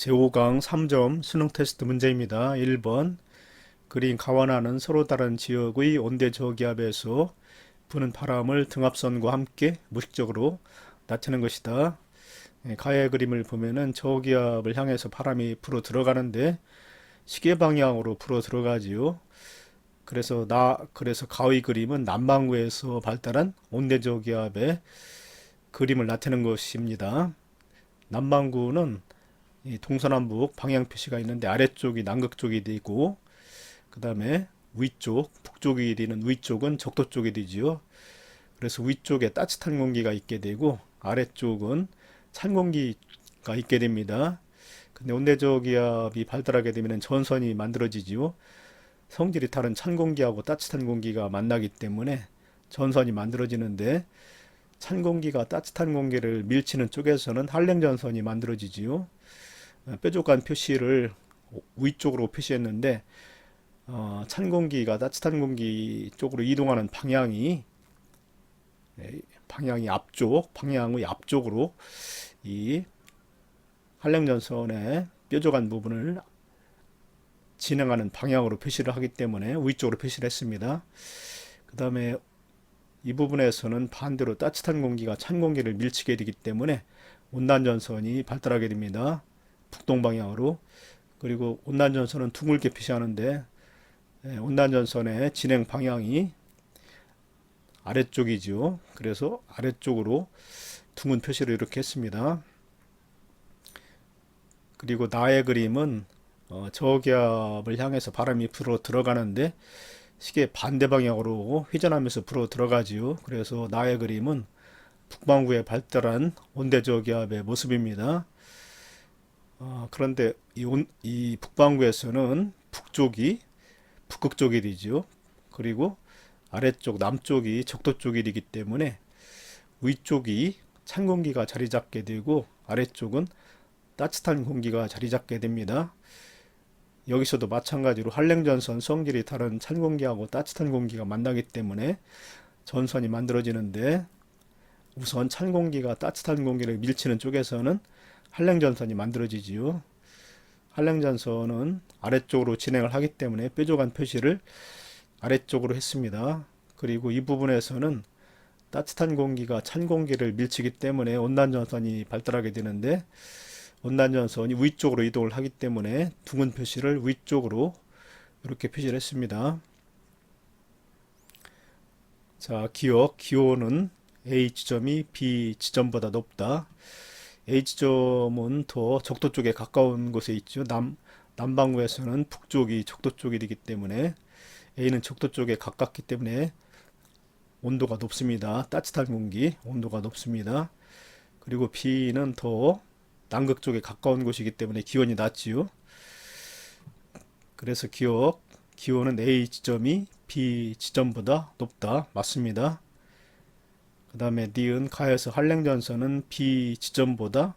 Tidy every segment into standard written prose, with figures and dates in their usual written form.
제5강 3점 수능 테스트 문제입니다. 1번 그린 가완하는 서로 다른 지역의 온대 저기압에서 부는 바람을 등압선과 함께 무식적으로 나타낸 것이다. 가의 그림을 보면은 저기압을 향해서 바람이 불어 들어가는데 시계 방향으로 불어 들어가지요. 그래서 가의 그림은 남반구에서 발달한 온대 저기압의 그림을 나타낸 것입니다. 남반구는 이 동서남북 방향 표시가 있는데 아래쪽이 남극 쪽이 되고 그 다음에 위쪽 북쪽이 되는 위쪽은 적도 쪽이 되지요. 그래서 위쪽에 따뜻한 공기가 있게 되고 아래쪽은 찬 공기가 있게 됩니다. 근데 온대저기압이 발달하게 되면 전선이 만들어지지요. 성질이 다른 찬 공기하고 따뜻한 공기가 만나기 때문에 전선이 만들어지는데 찬 공기가 따뜻한 공기를 밀치는 쪽에서는 한랭전선이 만들어지지요. 뾰족한 표시를 위쪽으로 표시했는데 찬 공기가 따뜻한 공기 쪽으로 이동하는 방향이 방향의 앞쪽으로 이 한랭전선의 뾰족한 부분을 진행하는 방향으로 표시를 하기 때문에 위쪽으로 표시를 했습니다. 그 다음에 이 부분에서는 반대로 따뜻한 공기가 찬 공기를 밀치게 되기 때문에 온난전선이 발달하게 됩니다. 북동방향으로. 그리고 온난전선은 둥글게 표시하는데 온난전선의 진행 방향이 아래쪽이죠. 그래서 아래쪽으로 둥근 표시를 이렇게 했습니다. 그리고 나의 그림은 저기압을 향해서 바람이 불어 들어가는데 시계 반대 방향으로 회전하면서 불어 들어가지요. 그래서 나의 그림은 북반구에 발달한 온대저기압의 모습입니다. 그런데 이 북반구에서는 북쪽이 북극 쪽이 되죠. 그리고 아래쪽 남쪽이 적도 쪽이 되기 때문에 위쪽이 찬 공기가 자리 잡게 되고 아래쪽은 따뜻한 공기가 자리 잡게 됩니다. 여기서도 마찬가지로 한랭전선 성질이 다른 찬 공기하고 따뜻한 공기가 만나기 때문에 전선이 만들어지는데 우선 찬 공기가 따뜻한 공기를 밀치는 쪽에서는 한랭전선이 만들어지지요. 한랭전선은 아래쪽으로 진행을 하기 때문에 뾰족한 표시를 아래쪽으로 했습니다. 그리고 이 부분에서는 따뜻한 공기가 찬 공기를 밀치기 때문에 온난전선이 발달하게 되는데 온난전선이 위쪽으로 이동을 하기 때문에 둥근 표시를 위쪽으로 이렇게 표시를 했습니다. 자, 기호는 A 지점이 B 지점보다 높다. A 지점은 더 적도 쪽에 가까운 곳에 있죠. 남반구에서는 북쪽이 적도 쪽이 되기 때문에 A는 적도 쪽에 가깝기 때문에 온도가 높습니다. 따뜻한 공기, 온도가 높습니다. 그리고 B는 더 남극 쪽에 가까운 곳이기 때문에 기온이 낮지요. 그래서 기온은 A 지점이 B 지점보다 높다. 맞습니다. 그 다음에 니은 가에서 한랭전선은 B 지점보다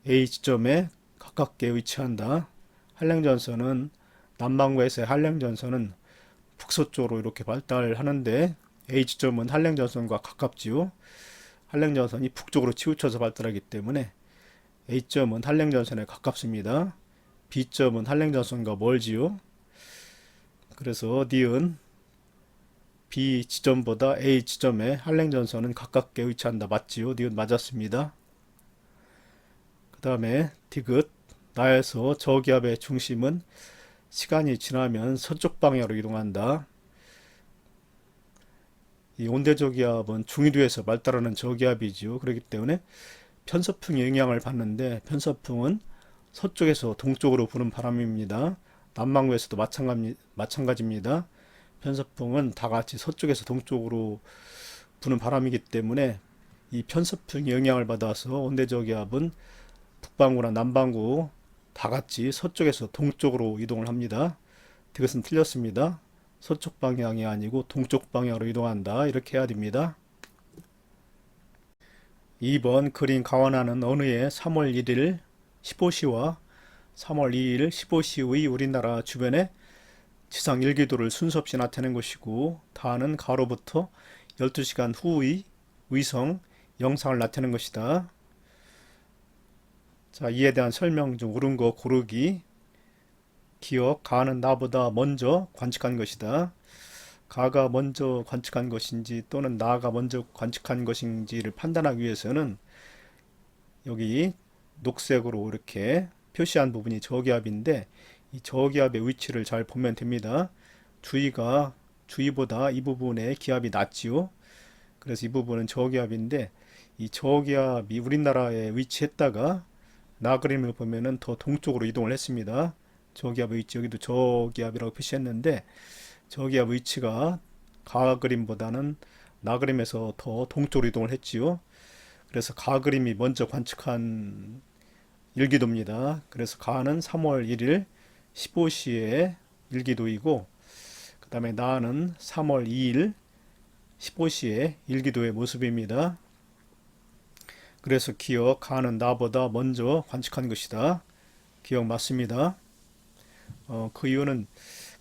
A 지점에 가깝게 위치한다. 한랭전선은 남반구에서의 한랭전선은 북서쪽으로 이렇게 발달하는데 A 지점은 한랭전선과 가깝지요. 한랭전선이 북쪽으로 치우쳐서 발달하기 때문에 A점은 한랭전선에 가깝습니다. B점은 한랭전선과 멀지요. 그래서 니은 B 지점보다 A 지점에 한랭전선은 가깝게 위치한다. 맞지요? 니은 맞았습니다. 그 다음에 디귿 나에서 저기압의 중심은 시간이 지나면 서쪽 방향으로 이동한다. 이 온대저기압은 중위도에서 발달하는 저기압이지요. 그렇기 때문에 편서풍의 영향을 받는데 편서풍은 서쪽에서 동쪽으로 부는 바람입니다. 남반구에서도 마찬가지입니다. 편서풍은 다 같이 서쪽에서 동쪽으로 부는 바람이기 때문에 이 편서풍의 영향을 받아서 온대저기압은 북반구나 남반구 다 같이 서쪽에서 동쪽으로 이동을 합니다. 이것은 틀렸습니다. 서쪽 방향이 아니고 동쪽 방향으로 이동한다. 이렇게 해야 됩니다. 2번 그린 가완하는 어느 해 3월 1일 15시와 3월 2일 15시의 우리나라 주변에 지상 일기도를 순서 없이 나타낸 것이고 다는 가로부터 12시간 후의 위성 영상을 나타낸 것이다. 자, 이에 대한 설명 중 옳은 거 고르기. 기억, 가는 나보다 먼저 관측한 것이다. 가가 먼저 관측한 것인지 또는 나가 먼저 관측한 것인지를 판단하기 위해서는 여기 녹색으로 이렇게 표시한 부분이 저기압인데 이 저기압의 위치를 잘 보면 됩니다. 주위보다 이 부분에 기압이 낮지요. 그래서 이 부분은 저기압인데 이 저기압이 우리나라에 위치했다가 나 그림을 보면은 더 동쪽으로 이동을 했습니다. 저기압의 위치 여기도 저기압이라고 표시했는데 저기압 위치가 가 그림보다는 나 그림에서 더 동쪽으로 이동을 했지요. 그래서 가 그림이 먼저 관측한 일기도입니다. 그래서 가는 3월 1일 15시에 일기도이고 그 다음에 나는 3월 2일 15시에 일기도의 모습입니다. 그래서 기억, 가는 나보다 먼저 관측한 것이다. 기억 맞습니다. 그 이유는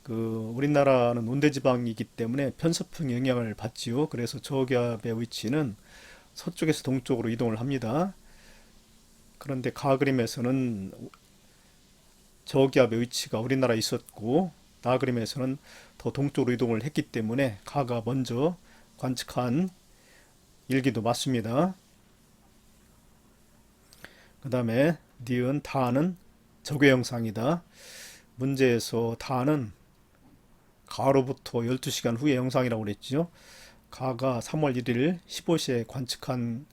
우리나라는 온대지방이기 때문에 편서풍 영향을 받지요. 그래서 저기압의 위치는 서쪽에서 동쪽으로 이동을 합니다. 그런데 가 그림에서는 저기압의 위치가 우리나라에 있었고 나 그림에서는 더 동쪽으로 이동을 했기 때문에 가가 먼저 관측한 일기도 맞습니다. 그 다음에 니은 다는 적외 영상이다. 문제에서 다는 가로부터 12시간 후의 영상이라고 그랬죠. 가가 3월 1일 15시에 관측한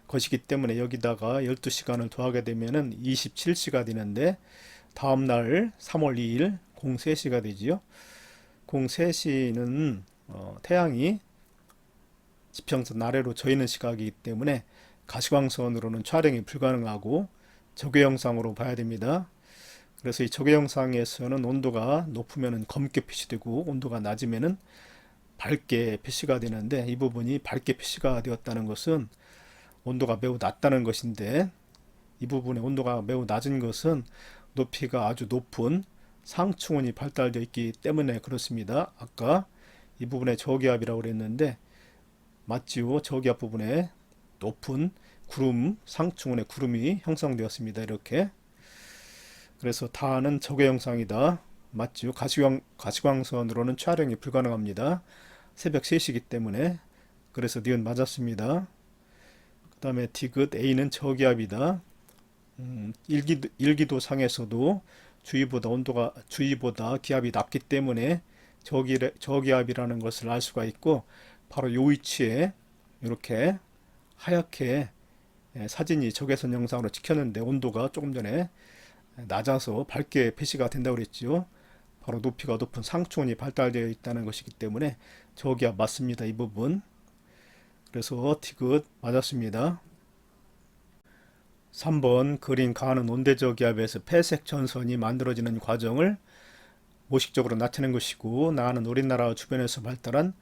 것이기 때문에 여기다가 12시간을 더하게 되면은 27시가 되는데 다음날 3월 2일 03시가 되지요. 03시는 태양이 지평선 아래로 져 있는 시각이기 때문에 가시광선으로는 촬영이 불가능하고 적외 영상으로 봐야 됩니다. 그래서 이 적외 영상에서는 온도가 높으면 검게 표시되고 온도가 낮으면 밝게 표시가 되는데 이 부분이 밝게 표시가 되었다는 것은 온도가 매우 낮다는 것인데 이 부분의 온도가 매우 낮은 것은 높이가 아주 높은 상층원이 발달되어 있기 때문에 그렇습니다. 아까 이 부분에 저기압이라고 그랬는데 맞지요? 저기압 부분에 높은 구름, 상층원의 구름이 형성되었습니다. 이렇게. 그래서 다는 적외 영상이다. 맞지요? 가시광선으로는 촬영이 불가능합니다. 새벽 3시이기 때문에. 그래서 니은 맞았습니다. 그 다음에 디귿 A는 저기압이다. 일기도 상에서도 주위보다 기압이 낮기 때문에 저기압이라는 것을 알 수가 있고 바로 요 위치에 이렇게 하얗게 사진이 적외선 영상으로 찍혔는데 온도가 조금 전에 낮아서 밝게 표시가 된다고 그랬죠. 바로 높이가 높은 상층원이 발달되어 있다는 것이기 때문에 저기압 맞습니다. 이 부분. 그래서 디귿 맞았습니다. 3번 그린 가는 온대저기압에서 폐색 전선이 만들어지는 과정을 모식적으로 나타낸 것이고 나는 우리나라 주변에서 발달한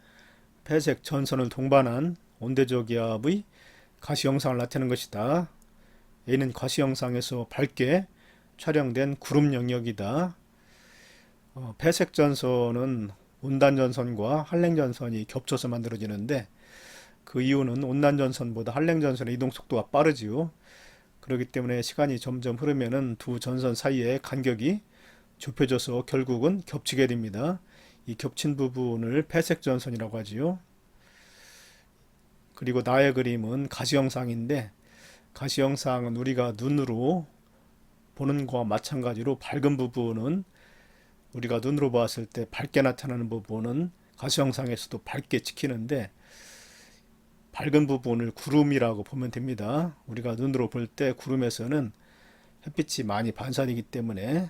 폐색 전선을 동반한 온대저기압의 가시영상을 나타내는 것이다. A는 가시영상에서 밝게 촬영된 구름 영역이다. 폐색 전선은 온단전선과 한랭전선이 겹쳐서 만들어지는데 그 이유는 온단전선보다 한랭전선의 이동 속도가 빠르지요. 그렇기 때문에 시간이 점점 흐르면은 두 전선 사이의 간격이 좁혀져서 결국은 겹치게 됩니다. 이 겹친 부분을 폐색 전선이라고 하지요. 그리고 나의 그림은 가시영상인데 가시영상은 우리가 눈으로 보는 것과 마찬가지로 밝은 부분은 우리가 눈으로 봤을 때 밝게 나타나는 부분은 가시영상에서도 밝게 찍히는데 밝은 부분을 구름이라고 보면 됩니다. 우리가 눈으로 볼 때 구름에서는 햇빛이 많이 반사되기 때문에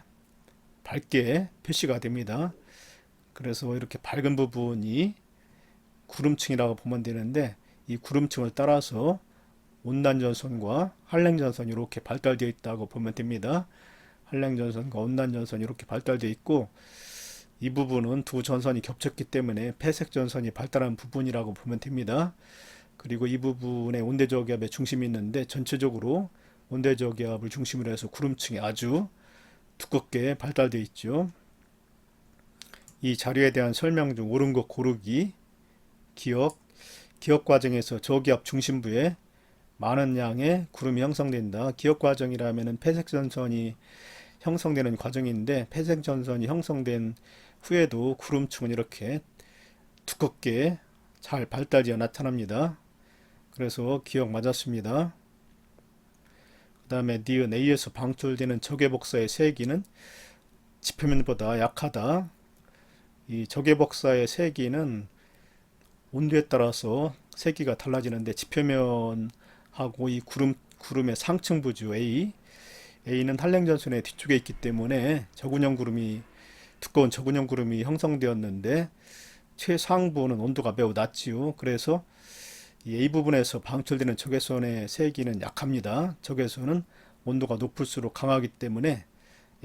밝게 표시가 됩니다. 그래서 이렇게 밝은 부분이 구름층이라고 보면 되는데 이 구름층을 따라서 온단전선과 한랭전선이 이렇게 발달되어 있다고 보면 됩니다. 한랭전선과 온단전선이 이렇게 발달되어 있고 이 부분은 두 전선이 겹쳤기 때문에 폐색전선이 발달한 부분이라고 보면 됩니다. 그리고 이 부분에 온대저기압의 중심이 있는데 전체적으로 온대저기압을 중심으로 해서 구름층이 아주 두껍게 발달되어 있죠. 이 자료에 대한 설명 중 옳은 것 고르기. 기억 과정에서 저기압 중심부에 많은 양의 구름이 형성된다. 기억 과정이라면은 폐색 전선이 형성되는 과정인데 폐색 전선이 형성된 후에도 구름층은 이렇게 두껍게 잘 발달되어 나타납니다. 그래서 기억 맞았습니다. 그 다음에 니은 A에서 방출되는 적외복사의 세기는 지표면보다 약하다. 이 적외복사의 세기는 온도에 따라서 세기가 달라지는데 지표면하고 이 구름의 상층 부주 A는 한랭전선의 뒤쪽에 있기 때문에 두꺼운 저근형 구름이 형성되었는데 최상부는 온도가 매우 낮지요. 그래서 이 A 부분에서 방출되는 적외선의 세기는 약합니다. 적외선은 온도가 높을수록 강하기 때문에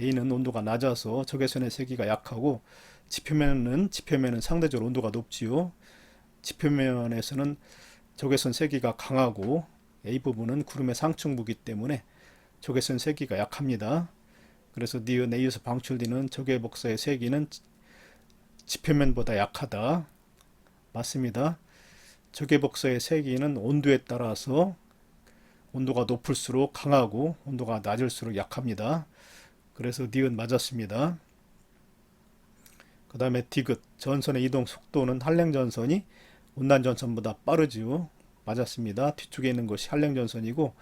A는 온도가 낮아서 적외선의 세기가 약하고 지표면은 상대적으로 온도가 높지요. 지표면에서는 적외선 세기가 강하고 A 부분은 구름의 상층부이기 때문에 적외선 세기가 약합니다. 그래서 니은 A에서 방출되는 적외복사의 세기는 지표면보다 약하다. 맞습니다. 적외복사의 세기는 온도에 따라서 온도가 높을수록 강하고 온도가 낮을수록 약합니다. 그래서 니은 맞았습니다. 그 다음에 디귿 전선의 이동 속도는 한랭전선이 온난전선보다 빠르지요. 맞았습니다. 뒤쪽에 있는 것이 한랭전선이고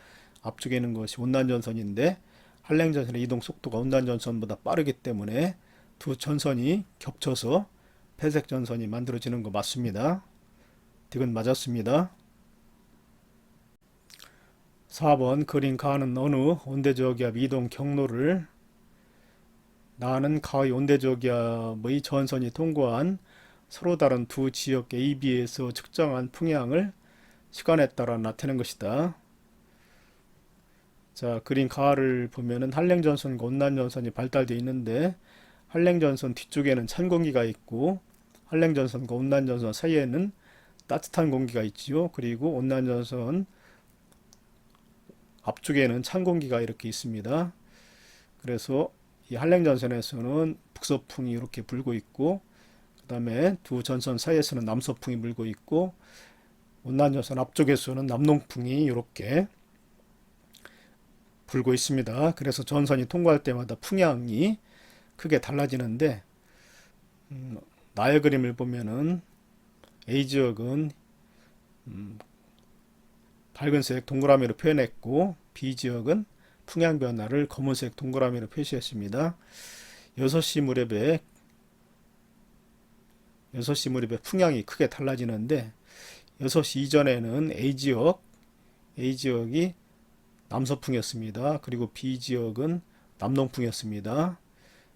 앞쪽에 있는 것이 온난전선인데 한랭전선의 이동 속도가 온난전선보다 빠르기 때문에 두 전선이 겹쳐서 폐색전선이 만들어지는 거 맞습니다. 디귿 맞았습니다. 4번 그린 가는 어느 온대저기압 이동 경로를 나는 가의 온대저기압의 전선이 통과한 서로 다른 두 지역 A, B에서 측정한 풍향을 시간에 따라 나타낸 것이다. 자, 그린 가를 보면은 한랭전선과 온난전선이 발달되어 있는데 한랭전선 뒤쪽에는 찬 공기가 있고 한랭전선과 온난전선 사이에는 따뜻한 공기가 있지요. 그리고 온난전선 앞쪽에는 찬 공기가 이렇게 있습니다. 그래서 이 한랭전선에서는 북서풍이 이렇게 불고 있고 그 다음에 두 전선 사이에서는 남서풍이 불고 있고 온난전선 앞쪽에서는 남동풍이 이렇게 불고 있습니다. 그래서 전선이 통과할 때마다 풍향이 크게 달라지는데 나의 그림을 보면은 A지역은 밝은색 동그라미로 표현했고 B지역은 풍향 변화를 검은색 동그라미로 표시했습니다. 6시 무렵에 풍향이 크게 달라지는데 6시 이전에는 A지역이 남서풍이었습니다. 그리고 B지역은 남동풍이었습니다.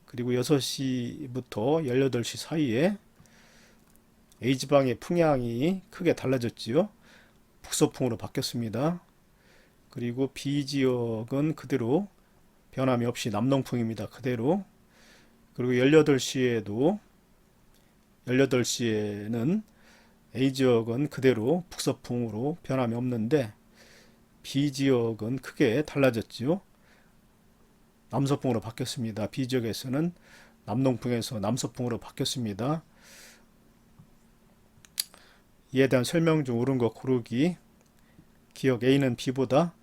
그리고 6시부터 18시 사이에 A지방의 풍향이 크게 달라졌지요. 북서풍으로 바뀌었습니다. 그리고 B지역은 그대로 변함이 없이 남동풍입니다. 그대로. 그리고 18시에는 A지역은 그대로 북서풍으로 변함이 없는데 B지역은 크게 달라졌지요. 남서풍으로 바뀌었습니다. B지역에서는 남동풍에서 남서풍으로 바뀌었습니다. 이에 대한 설명 중 옳은 것 고르기. 기억 A는 B보다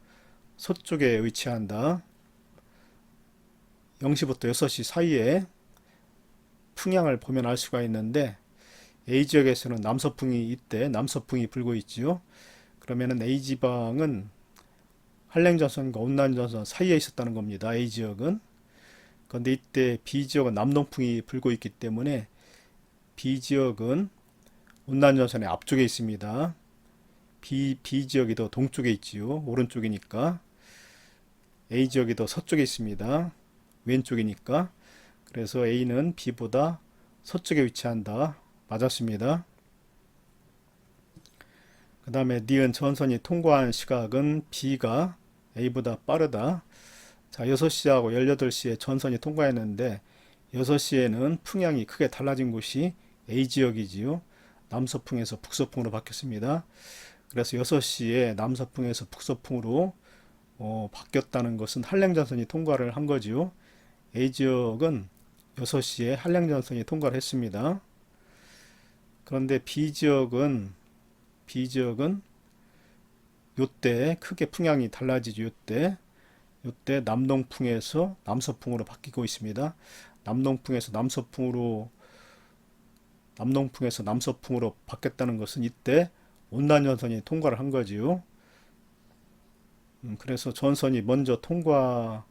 서쪽에 위치한다. 0시부터 6시 사이에 풍향을 보면 알 수가 있는데 A지역에서는 남서풍이 불고 있지요. 그러면은 A지방은 한랭전선과 온난전선 사이에 있었다는 겁니다. A지역은. 그런데 이때 B지역은 남동풍이 불고 있기 때문에 B지역은 온난전선의 앞쪽에 있습니다. B지역이 더 동쪽에 있지요. 오른쪽이니까. A지역이 더 서쪽에 있습니다. 왼쪽이니까. 그래서 A는 B보다 서쪽에 위치한다. 맞았습니다. 그 다음에 니은 전선이 통과한 시각은 B가 A보다 빠르다. 자, 6시하고 18시에 전선이 통과했는데 6시에는 풍향이 크게 달라진 곳이 A지역이지요. 남서풍에서 북서풍으로 바뀌었습니다. 그래서 6시에 남서풍에서 북서풍으로 바뀌었다는 것은 한랭전선이 통과를 한 거지요. A지역은 6시에 한랭전선이 통과를 했습니다. 그런데 B지역은 요때 크게 풍향이 달라지죠. 요때 남동풍에서 남서풍으로 바뀌고 있습니다. 남동풍에서 남서풍으로 바뀌었다는 것은 이때 온난전선이 통과를 한 거지요. 그래서 전선이 먼저 통과한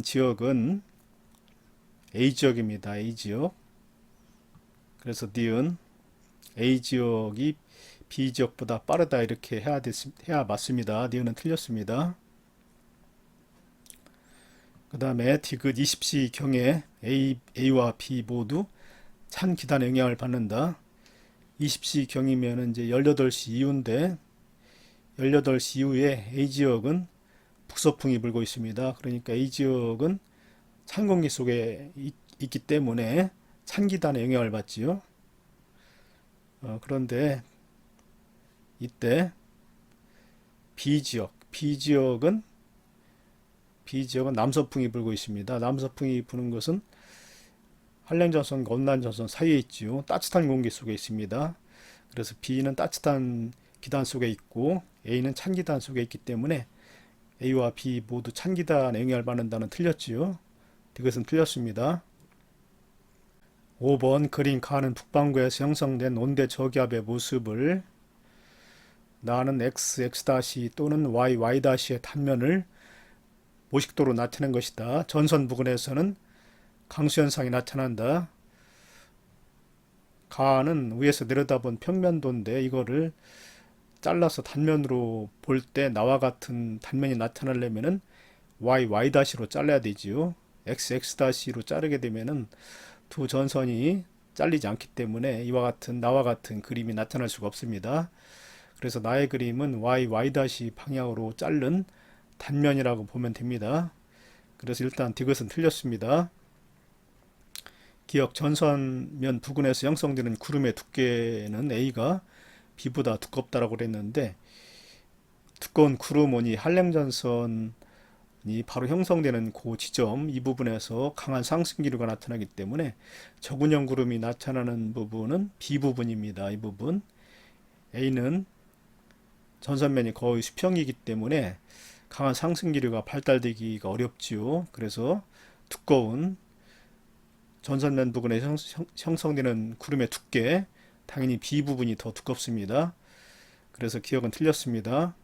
지역은 A 지역입니다. A 지역. 그래서 니은 A 지역이 B 지역보다 빠르다 이렇게 해야 맞습니다. 니은은 틀렸습니다. 그 다음에 디귿 20시 경에 A와 B 모두 찬 기단의 영향을 받는다. 20시 경이면 이제 18시 이후인데 18시 이후에 A 지역은 북서풍이 불고 있습니다. 그러니까 A 지역은 찬 공기 속에 있기 때문에 찬 기단의 영향을 받지요. 그런데 이때 B 지역은 남서풍이 불고 있습니다. 남서풍이 부는 것은 한랭전선과 온난전선 사이에 있지요. 따뜻한 공기 속에 있습니다. 그래서 B는 따뜻한 기단 속에 있고 A는 찬 기단 속에 있기 때문에 A와 B 모두 찬 기단에 영향을 받는다는 틀렸지요. 이것은 틀렸습니다. 5번 그린 가는 북반구에서 형성된 온대 저기압의 모습을 나는 x 또는 y의 단면을 모식도로 나타낸 것이다. 전선 부근에서는 강수현상이 나타난다. 가는 위에서 내려다본 평면도인데 이거를 잘라서 단면으로 볼 때 나와 같은 단면이 나타나려면은 y로 잘라야 되지요. x로 자르게 되면은 두 전선이 잘리지 않기 때문에 나와 같은 그림이 나타날 수가 없습니다. 그래서 나의 그림은 y 방향으로 자른 단면이라고 보면 됩니다. 그래서 일단 디귿은 틀렸습니다. 기억 전선면 부근에서 형성되는 구름의 두께는 A가 B보다 두껍다라고 그랬는데 두꺼운 구름은 이 한랭전선이 바로 형성되는 그 지점 이 부분에서 강한 상승 기류가 나타나기 때문에 저군형 구름이 나타나는 부분은 B 부분입니다. 이 부분 A는 전선면이 거의 수평이기 때문에 강한 상승 기류가 발달되기가 어렵지요. 그래서 두꺼운 전선면 부분에 형성되는 구름의 두께 당연히 B 부분이 더 두껍습니다. 그래서 기억은 틀렸습니다.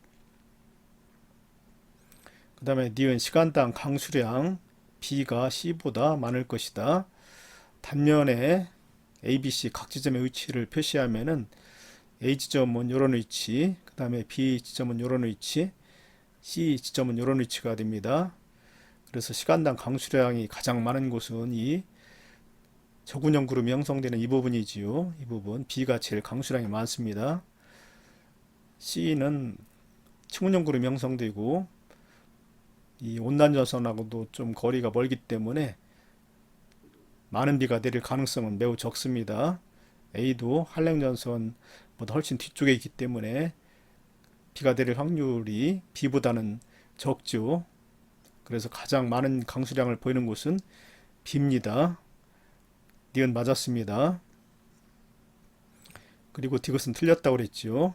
그 다음에 니은 시간당 강수량 B가 C보다 많을 것이다. 단면에 ABC 각 지점의 위치를 표시하면은 A 지점은 이런 위치, 그 다음에 B 지점은 이런 위치, C 지점은 이런 위치가 됩니다. 그래서 시간당 강수량이 가장 많은 곳은 이 저군형 구름이 형성되는 이 부분이지요. 이 부분 B가 제일 강수량이 많습니다. C는 층운형 구름이 형성되고 이 온난전선하고도 좀 거리가 멀기 때문에 많은 비가 내릴 가능성은 매우 적습니다. A도 한랭전선보다 훨씬 뒤쪽에 있기 때문에 비가 내릴 확률이 B보다는 적죠. 그래서 가장 많은 강수량을 보이는 곳은 B입니다. 니은 맞았습니다. 그리고 디귿은 틀렸다고 그랬죠.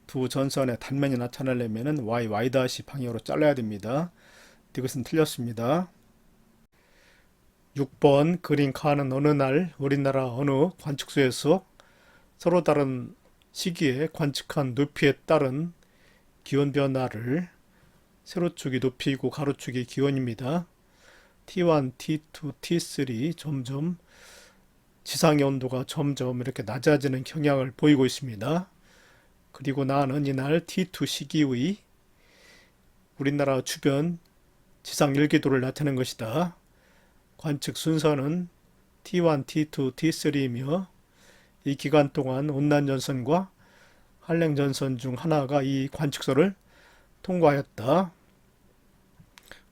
두 전선의 단면이 나타나려면 y 방향으로 잘라야 됩니다. 디귿은 틀렸습니다. 6번 그린 칸은 어느 날 우리나라 어느 관측소에서 서로 다른 시기에 관측한 높이에 따른 기온 변화를 세로축이 높이고 가로축이 기온입니다. T1, T2, T3 점점 지상의 온도가 점점 이렇게 낮아지는 경향을 보이고 있습니다. 그리고 나는 이날 T2 시기의 우리나라 주변 지상 일기도를 나타낸 것이다. 관측 순서는 T1, T2, T3이며 이 기간 동안 온난전선과 한랭전선 중 하나가 이 관측소를 통과하였다.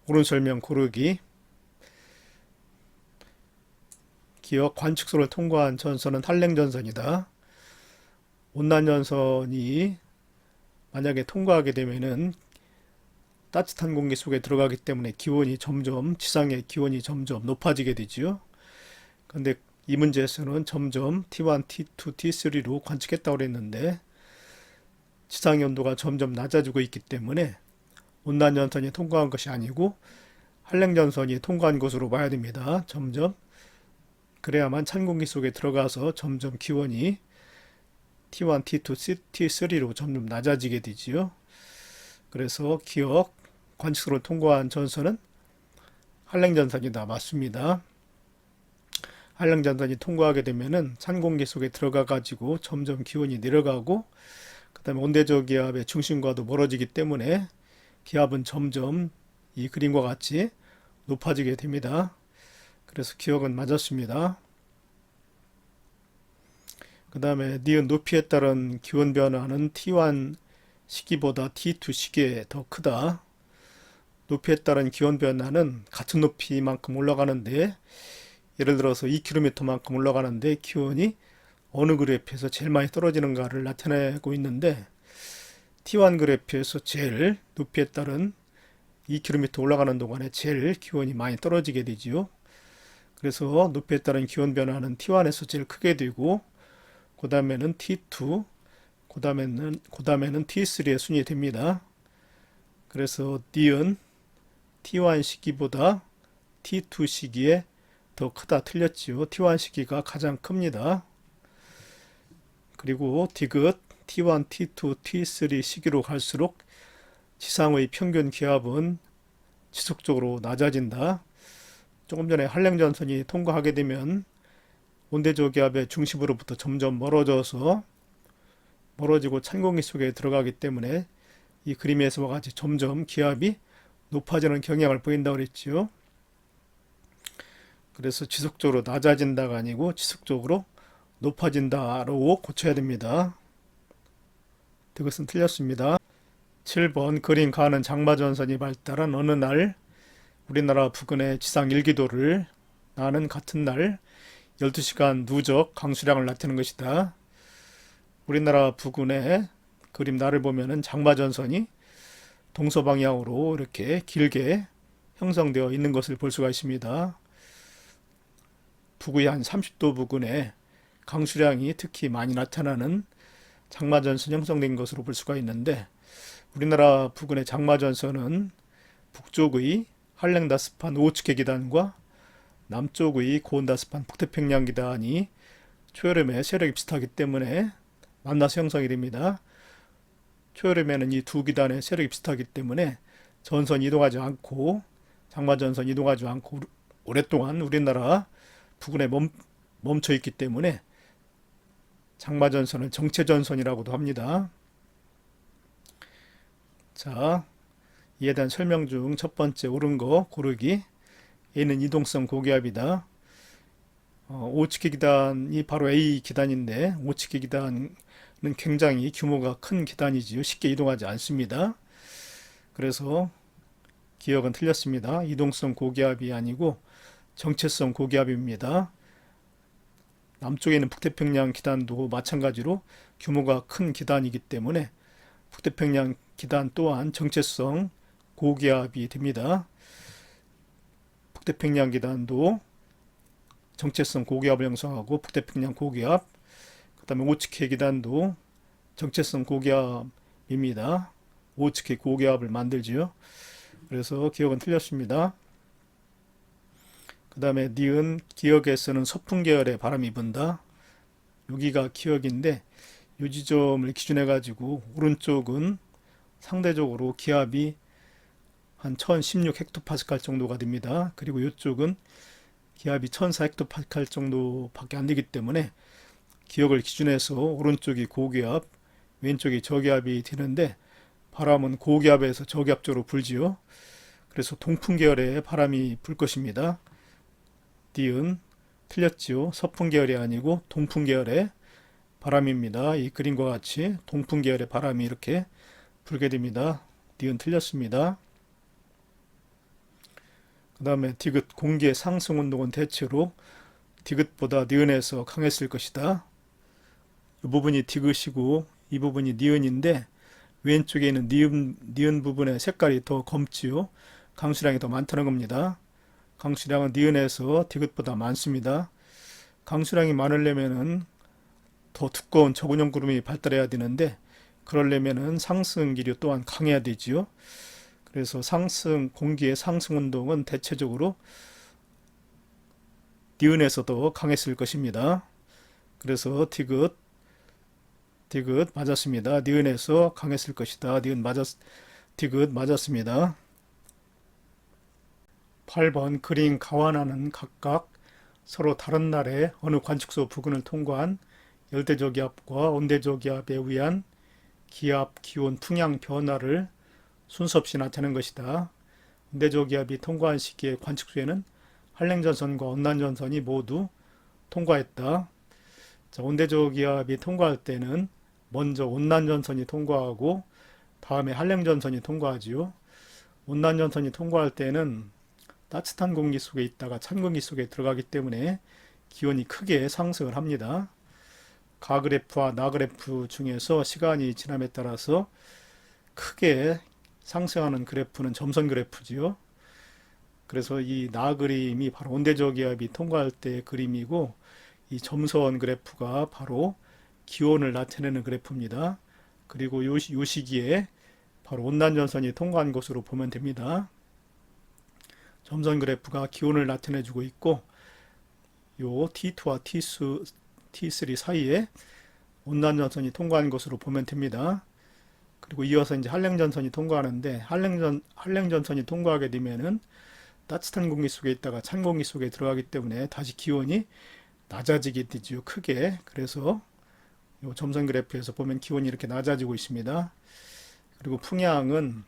옳은 설명 고르기. 기억 관측소를 통과한 전선은 한랭전선이다. 온난전선이 만약에 통과하게 되면은 따뜻한 공기 속에 들어가기 때문에 지상의 기온이 점점 높아지게 되지요. 그런데 이 문제에서는 점점 T1, T2, T3로 관측했다고 그랬는데 지상의 온도가 점점 낮아지고 있기 때문에 온난전선이 통과한 것이 아니고 한랭전선이 통과한 것으로 봐야 됩니다. 점점 그래야만 찬 공기 속에 들어가서 점점 기온이 T1, T2, T3로 점점 낮아지게 되지요. 그래서 기억, 관측소를 통과한 전선은 한랭전선이다. 맞습니다. 한랭전선이 통과하게 되면은 찬 공기 속에 들어가 가지고 점점 기온이 내려가고 그 다음에 온대저 기압의 중심과도 멀어지기 때문에 기압은 점점 이 그림과 같이 높아지게 됩니다. 그래서 기억은 맞았습니다. 그 다음에 니은 높이에 따른 기온 변화는 T1 시기보다 T2 시기에 더 크다. 높이에 따른 기온 변화는 같은 높이만큼 올라가는데 예를 들어서 2km만큼 올라가는데 기온이 어느 그래프에서 제일 많이 떨어지는가를 나타내고 있는데 T1 그래프에서 제일 높이에 따른 2km 올라가는 동안에 제일 기온이 많이 떨어지게 되지요. 그래서 높이에 따른 기온 변화는 T1에서 제일 크게 되고 그 다음에는 T2, 그 다음에는 T3의 순위 됩니다. 그래서 니은 T1 시기보다 T2 시기에 더 크다 틀렸지요. T1 시기가 가장 큽니다. 그리고 디귿 T1, T2, T3 시기로 갈수록 지상의 평균 기압은 지속적으로 낮아진다. 조금 전에 한랭전선이 통과하게 되면 온대저 기압의 중심으로부터 점점 멀어지고 찬 공기 속에 들어가기 때문에 이 그림에서와 같이 점점 기압이 높아지는 경향을 보인다고 그랬지요. 그래서 지속적으로 낮아진다가 아니고 지속적으로 높아진다로 고쳐야 됩니다. 이것은 틀렸습니다. 7번 그림 가는 장마전선이 발달한 어느 날 우리나라 부근의 지상 일기도를 나는 같은 날 12시간 누적 강수량을 나타내는 것이다. 우리나라 부근의 그림 날을 보면은 장마전선이 동서방향으로 이렇게 길게 형성되어 있는 것을 볼 수가 있습니다. 북의 한 30도 부근에 강수량이 특히 많이 나타나는 장마전선이 형성된 것으로 볼 수가 있는데 우리나라 부근의 장마전선은 북쪽의 한랭다습한 오츠케 기단과 남쪽의 고온다습한 북태평양 기단이 초여름에 세력이 비슷하기 때문에 만나서 형성이 됩니다. 초여름에는 이 두 기단의 세력이 비슷하기 때문에 전선이 이동하지 않고 장마전선이 이동하지 않고 오랫동안 우리나라 부근에 멈춰 있기 때문에 장마전선은 정체전선이라고도 합니다. 자, 이에 대한 설명 중 첫 번째 옳은 거 고르기. A는 이동성 고기압이다. 오츠케 기단이 바로 A 기단인데 오츠케 기단은 굉장히 규모가 큰 기단이지요. 쉽게 이동하지 않습니다. 그래서 기억은 틀렸습니다. 이동성 고기압이 아니고 정체성 고기압입니다. 남쪽에 있는 북태평양 기단도 마찬가지로 규모가 큰 기단이기 때문에 북태평양 기단 또한 정체성 고기압이 됩니다. 북태평양 기단도 정체성 고기압을 형성하고 북태평양 고기압, 그 다음에 오츠케 기단도 정체성 고기압입니다. 오츠케 고기압을 만들지요. 그래서 기억은 틀렸습니다. 그 다음에 니은 기역에서는 서풍 계열의 바람이 분다. 여기가 기역인데 이 지점을 기준해 가지고 오른쪽은 상대적으로 기압이 한 1016 헥토파스칼 정도가 됩니다. 그리고 이쪽은 기압이 1004 헥토파스칼 정도밖에 안 되기 때문에 기역을 기준해서 오른쪽이 고기압, 왼쪽이 저기압이 되는데 바람은 고기압에서 저기압 쪽으로 불지요. 그래서 동풍 계열의 바람이 불 것입니다. 니은 틀렸지요. 서풍 계열이 아니고 동풍 계열의 바람입니다. 이 그림과 같이 동풍 계열의 바람이 이렇게 불게 됩니다. 니은 틀렸습니다. 그 다음에 디귿 공기의 상승 운동은 대체로 디귿보다 니은에서 강했을 것이다. 이 부분이 디귿이고 이 부분이 니은인데 왼쪽에 있는 니은 부분의 색깔이 더 검지요. 강수량이 더 많다는 겁니다. 강수량은 니은에서 디귿보다 많습니다. 강수량이 많으려면은 더 두꺼운 저근형 구름이 발달해야 되는데 그러려면은 상승 기류 또한 강해야 되지요. 그래서 공기의 상승 운동은 대체적으로 니은에서도 강했을 것입니다. 그래서 디귿 맞았습니다. 니은에서 강했을 것이다. 디귿 맞았습니다. 8번 그린 가와나는 각각 서로 다른 날에 어느 관측소 부근을 통과한 열대저기압과 온대저기압에 의한 기압, 기온, 풍향 변화를 순서 없이 나타낸 것이다. 온대저기압이 통과한 시기에 관측소에는 한랭전선과 온난전선이 모두 통과했다. 자, 온대저기압이 통과할 때는 먼저 온난전선이 통과하고 다음에 한랭전선이 통과하지요. 온난전선이 통과할 때는 따뜻한 공기 속에 있다가 찬 공기 속에 들어가기 때문에 기온이 크게 상승을 합니다. 가그래프와 나그래프 중에서 시간이 지남에 따라서 크게 상승하는 그래프는 점선 그래프지요. 그래서 이 나그림이 바로 온대저기압이 통과할 때의 그림이고, 이 점선 그래프가 바로 기온을 나타내는 그래프입니다. 그리고 요 시기에 바로 온난전선이 통과한 것으로 보면 됩니다. 점선 그래프가 기온을 나타내 주고 있고, 요 T2와 T3 사이에 온난전선이 통과한 것으로 보면 됩니다. 그리고 이어서 이제 한랭전선이 통과하는데, 한랭전선이 통과하게 되면은 따뜻한 공기 속에 있다가 찬 공기 속에 들어가기 때문에 다시 기온이 낮아지게 되죠. 크게. 그래서 요 점선 그래프에서 보면 기온이 이렇게 낮아지고 있습니다. 그리고 풍향은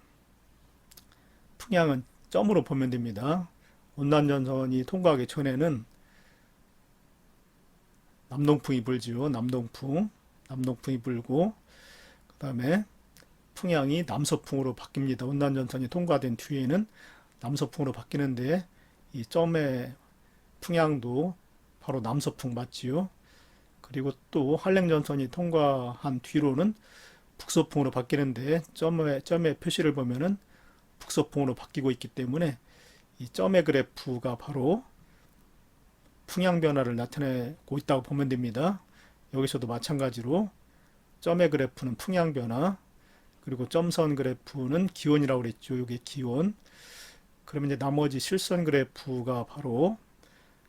점으로 보면 됩니다. 온난전선이 통과하기 전에는 남동풍이 불지요. 남동풍이 불고, 그 다음에 풍향이 남서풍으로 바뀝니다. 온난전선이 통과된 뒤에는 남서풍으로 바뀌는데, 이 점의 풍향도 바로 남서풍 맞지요. 그리고 또 한랭전선이 통과한 뒤로는 북서풍으로 바뀌는데, 점의 표시를 보면은 북서풍으로 바뀌고 있기 때문에 이 점의 그래프가 바로 풍향 변화를 나타내고 있다고 보면 됩니다. 여기서도 마찬가지로 점의 그래프는 풍향 변화, 그리고 점선 그래프는 기온이라고 그랬죠. 이게 기온. 그러면 이제 나머지 실선 그래프가 바로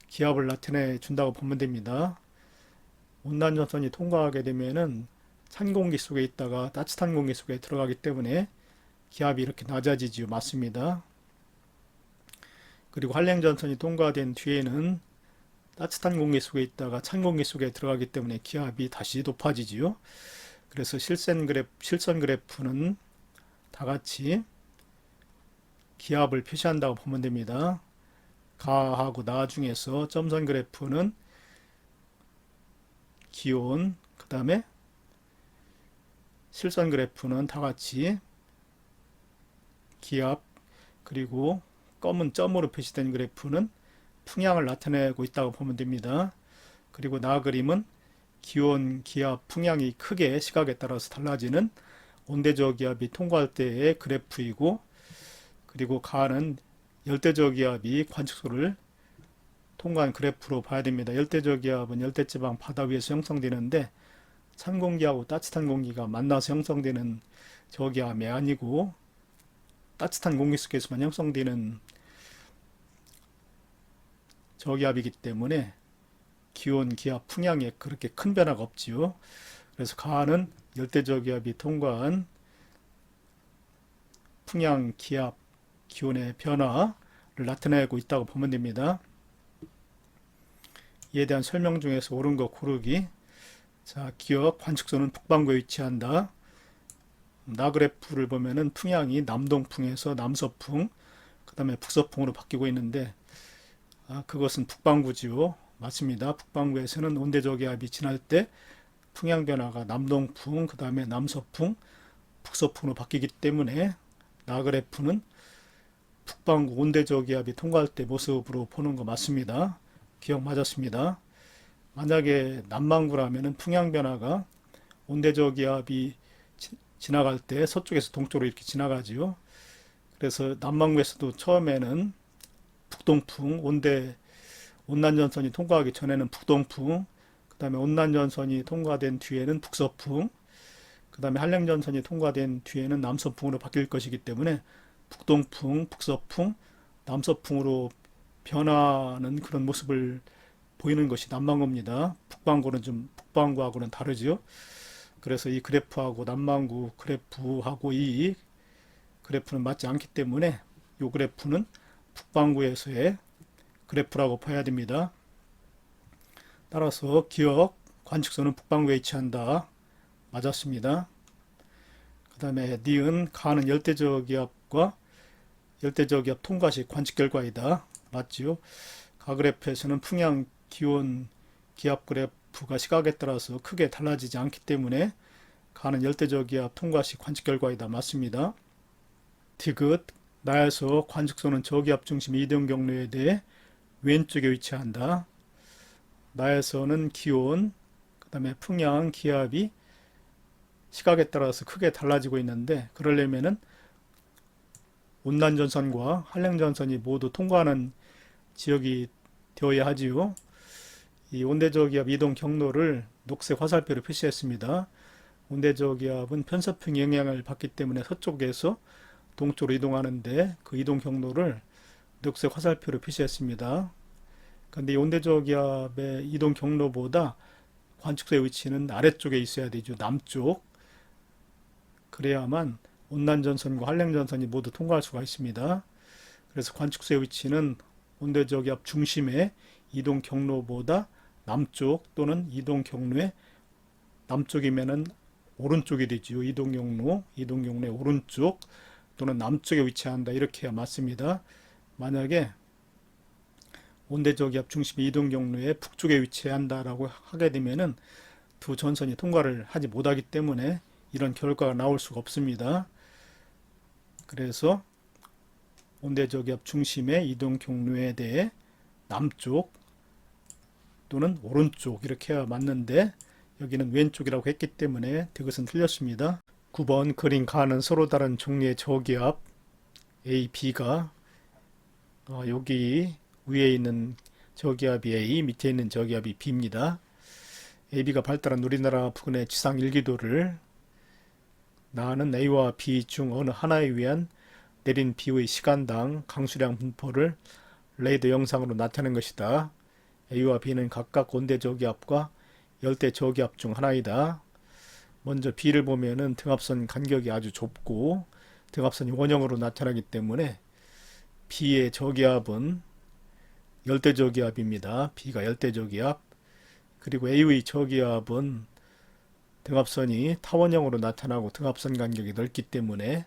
기압을 나타내 준다고 보면 됩니다. 온난전선이 통과하게 되면은 찬 공기 속에 있다가 따뜻한 공기 속에 들어가기 때문에 기압이 이렇게 낮아지지요. 맞습니다. 그리고 한랭전선이 통과된 뒤에는 따뜻한 공기 속에 있다가 찬 공기 속에 들어가기 때문에 기압이 다시 높아지지요. 그래서 실선 그래프는 다 같이 기압을 표시한다고 보면 됩니다. 가하고 나 중에서 점선 그래프는 기온, 그 다음에 실선 그래프는 다 같이 기압, 그리고 검은 점으로 표시된 그래프는 풍향을 나타내고 있다고 보면 됩니다. 그리고 나 그림은 기온, 기압, 풍향이 크게 시각에 따라서 달라지는 온대저기압이 통과할 때의 그래프이고, 그리고 가는 열대저기압이 관측소를 통과한 그래프로 봐야 됩니다. 열대저기압은 열대지방 바다 위에서 형성되는데, 찬 공기하고 따뜻한 공기가 만나서 형성되는 저기압이 아니고 따뜻한 공기 속에서만 형성되는 저기압이기 때문에 기온, 기압, 풍향에 그렇게 큰 변화가 없지요. 그래서 가는 열대저기압이 통과한 풍향, 기압, 기온의 변화를 나타내고 있다고 보면 됩니다. 이에 대한 설명 중에서 옳은 거 고르기. 자, 기업 관측소는 북반구에 위치한다. 나그래프를 보면은 풍향이 남동풍에서 남서풍, 그 다음에 북서풍으로 바뀌고 있는데, 그것은 북반구지요. 맞습니다. 북반구에서는 온대저기압이 지날 때 풍향 변화가 남동풍, 그 다음에 남서풍, 북서풍으로 바뀌기 때문에 나그래프는 북반구 온대저기압이 통과할 때 모습으로 보는 거 맞습니다. 기억 맞았습니다. 만약에 남반구라면은 풍향 변화가 온대저기압이 지나갈 때 서쪽에서 동쪽으로 이렇게 지나가지요. 그래서 남반구에서도 처음에는 북동풍, 온난전선이 통과하기 전에는 북동풍, 그 다음에 온난전선이 통과된 뒤에는 북서풍, 그 그 다음에 한랭전선이 통과된 뒤에는 남서풍으로 바뀔 것이기 때문에 북동풍, 북서풍, 남서풍으로 변하는 그런 모습을 보이는 것이 남반구입니다. 북반구하고는 다르죠. 그래서 이 그래프하고 남반구 그래프하고 이 그래프는 맞지 않기 때문에 이 그래프는 북반구에서의 그래프라고 봐야 됩니다. 따라서 기억, 관측선은 북반구에 위치한다. 맞았습니다. 그 다음에 니은, 가는 열대저기압과 열대저기압 통과 시 관측 결과이다. 맞지요? 가그래프에서는 풍향, 기온, 기압 그래프가 시각에 따라서 크게 달라지지 않기 때문에 가는 열대저기압 통과 시 관측 결과이다. 맞습니다. 디귿, 나에서 관측선은 저기압 중심 이동 경로에 대해 왼쪽에 위치한다. 나에서는 기온, 그 다음에 풍향, 기압이 시각에 따라서 크게 달라지고 있는데 그러려면은 온난전선과 한랭전선이 모두 통과하는 지역이 되어야 하지요. 이 온대저기압 이동 경로를 녹색 화살표로 표시했습니다. 온대저기압은 편서풍 영향을 받기 때문에 서쪽에서 동쪽으로 이동하는데 그 이동 경로를 녹색 화살표로 표시했습니다. 그런데 이 온대저기압의 이동 경로보다 관측소의 위치는 아래쪽에 있어야 되죠. 남쪽. 그래야만 온난전선과 한랭전선이 모두 통과할 수가 있습니다. 그래서 관측소의 위치는 온대저기압 중심의 이동 경로보다 남쪽 또는 이동 경로의 남쪽이면은 오른쪽이 되지요. 이동 경로의 오른쪽 또는 남쪽에 위치한다. 이렇게 해야 맞습니다. 만약에 온대저기압 중심의 이동 경로의 북쪽에 위치한다라고 하게 되면은 두 전선이 통과를 하지 못하기 때문에 이런 결과가 나올 수가 없습니다. 그래서 온대저기압 중심의 이동 경로에 대해 남쪽 또는 오른쪽 이렇게 해야 맞는데 여기는 왼쪽이라고 했기 때문에 그것은 틀렸습니다. 9번 그린 가는 서로 다른 종류의 저기압 A, B가 여기 위에 있는 저기압이 A, 밑에 있는 저기압이 B입니다. AB가 발달한 우리나라 부근의 지상 일기도를 나는 A와 B 중 어느 하나에 의한 내린 비의 시간당 강수량 분포를 레이더 영상으로 나타낸 것이다. A와 B는 각각 온대저기압과 열대저기압 중 하나이다. 먼저 B를 보면은 등압선 간격이 아주 좁고 등압선이 원형으로 나타나기 때문에 B의 저기압은 열대저기압입니다. B가 열대저기압. 그리고 A의 저기압은 등압선이 타원형으로 나타나고 등압선 간격이 넓기 때문에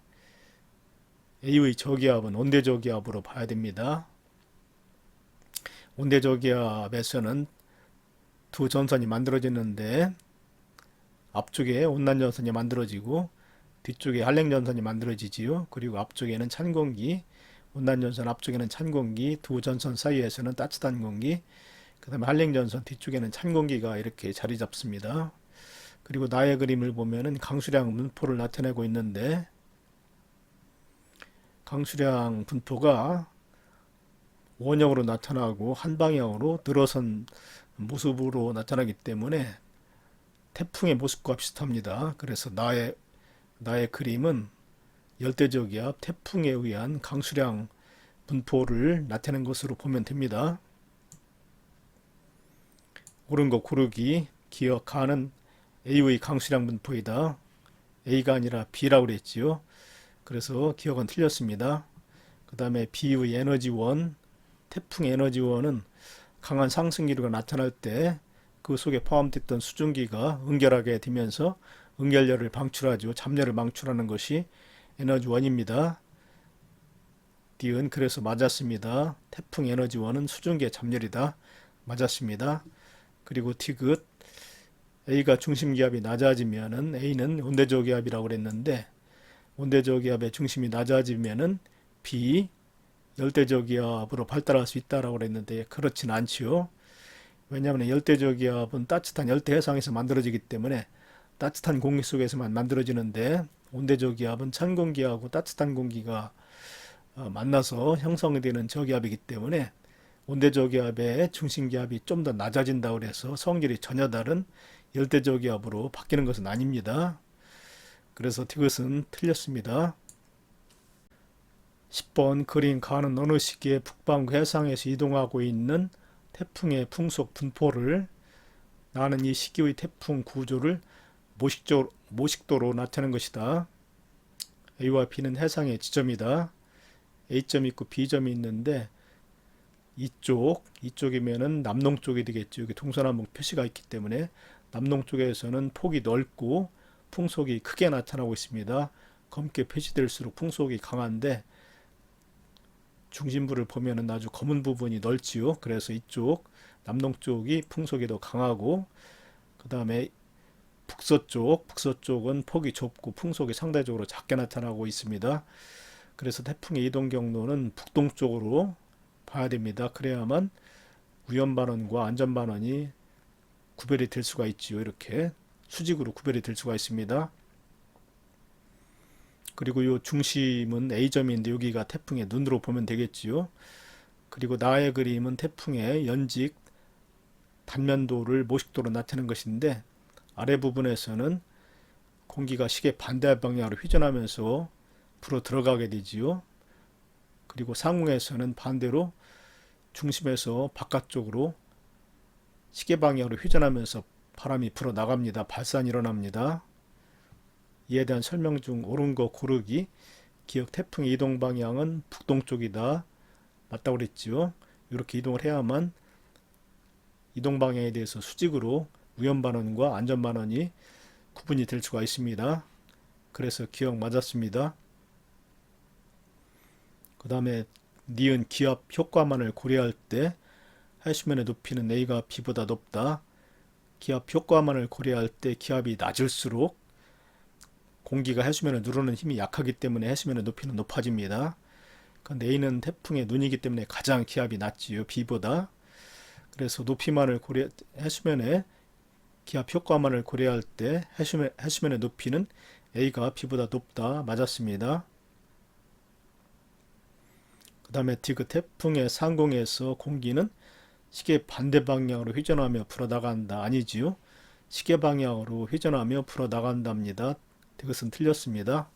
A의 저기압은 온대저기압으로 봐야 됩니다. 온대저기압에서는 두 전선이 만들어지는데 앞쪽에 온난전선이 만들어지고 뒤쪽에 한랭전선이 만들어지지요. 그리고 앞쪽에는 찬 공기, 온난전선 앞쪽에는 찬 공기, 두 전선 사이에서는 따뜻한 공기, 그 다음에 한랭전선 뒤쪽에는 찬 공기가 이렇게 자리 잡습니다. 그리고 나의 그림을 보면은 강수량 분포를 나타내고 있는데 강수량 분포가 원형으로 나타나고 한 방향으로 늘어선 모습으로 나타나기 때문에 태풍의 모습과 비슷합니다. 그래서 나의 그림은 열대저기압 태풍에 의한 강수량 분포를 나타낸 것으로 보면 됩니다. 옳은 거 고르기. 기억하는 A의 강수량 분포이다. A가 아니라 B라고 그랬지요. 그래서 기억은 틀렸습니다. 그 다음에 B의 에너지원, 태풍 에너지원은 강한 상승 기류가 나타날 때 그 속에 포함됐던 수증기가 응결하게 되면서 응결열을 방출하죠. 잡열을 방출하는 것이 에너지원입니다. D은 그래서 맞았습니다. 태풍 에너지원은 수증기의 잡열이다. 맞았습니다. 그리고 T귿 A가 중심기압이 낮아지면은 A는 온대저기압이라고 그랬는데 온대저기압의 중심이 낮아지면은 B 열대저기압으로 발달할 수 있다라고 그랬는데 그렇진 않지요. 왜냐하면 열대저기압은 따뜻한 열대해상에서 만들어지기 때문에 따뜻한 공기 속에서만 만들어지는데 온대저기압은 찬 공기하고 따뜻한 공기가 만나서 형성이 되는 저기압이기 때문에 온대저기압의 중심기압이 좀 더 낮아진다고 해서 성질이 전혀 다른 열대저기압으로 바뀌는 것은 아닙니다. 그래서 이것은 틀렸습니다. 10번 그림 가는 어느 시기에 북반구 해상에서 이동하고 있는 태풍의 풍속 분포를 나는 이 시기의 태풍 구조를 모식도로 나타낸 것이다. A와 B는 해상의 지점이다. A점이 있고 B점이 있는데 이쪽이면은 남동쪽이 되겠죠. 여기 동서남북 표시가 있기 때문에 남동쪽에서는 폭이 넓고 풍속이 크게 나타나고 있습니다. 검게 표시될수록 풍속이 강한데 중심부를 보면은 아주 검은 부분이 넓지요. 그래서 이쪽 남동쪽이 풍속이 더 강하고 그 다음에 북서쪽은 폭이 좁고 풍속이 상대적으로 작게 나타나고 있습니다. 그래서 태풍의 이동 경로는 북동쪽으로 봐야 됩니다. 그래야만 위험반원과 안전반원이 구별이 될 수가 있지요. 이렇게 수직으로 구별이 될 수가 있습니다. 그리고 이 중심은 A점인데 여기가 태풍의 눈으로 보면 되겠지요. 그리고 나의 그림은 태풍의 연직 단면도를 모식도로 나타내는 것인데 아래 부분에서는 공기가 시계 반대 방향으로 휘전하면서 불어 들어가게 되지요. 그리고 상공에서는 반대로 중심에서 바깥쪽으로 시계 방향으로 휘전하면서 바람이 불어 나갑니다. 발산이 일어납니다. 이에 대한 설명 중 옳은 거 고르기. 기억 태풍의 이동 방향은 북동쪽이다. 맞다고 그랬지요. 이렇게 이동을 해야만 이동 방향에 대해서 수직으로 위험반원과 안전반원이 구분이 될 수가 있습니다. 그래서 기억 맞았습니다. 그 다음에 니은 기압 효과만을 고려할 때 해수면의 높이는 A가 B보다 높다. 기압 효과만을 고려할 때 기압이 낮을수록 공기가 해수면을 누르는 힘이 약하기 때문에 해수면의 높이는 높아집니다. 그런데 A는 태풍의 눈이기 때문에 가장 기압이 낮지요. B보다. 그래서 해수면의 기압 효과만을 고려할 때 해수면의 높이는 A가 B보다 높다. 맞았습니다. 그 다음에 디귿 태풍의 상공에서 공기는 시계 반대 방향으로 휘전하며 불어나간다. 아니지요. 시계 방향으로 휘전하며 불어나간답니다. 이것은 틀렸습니다.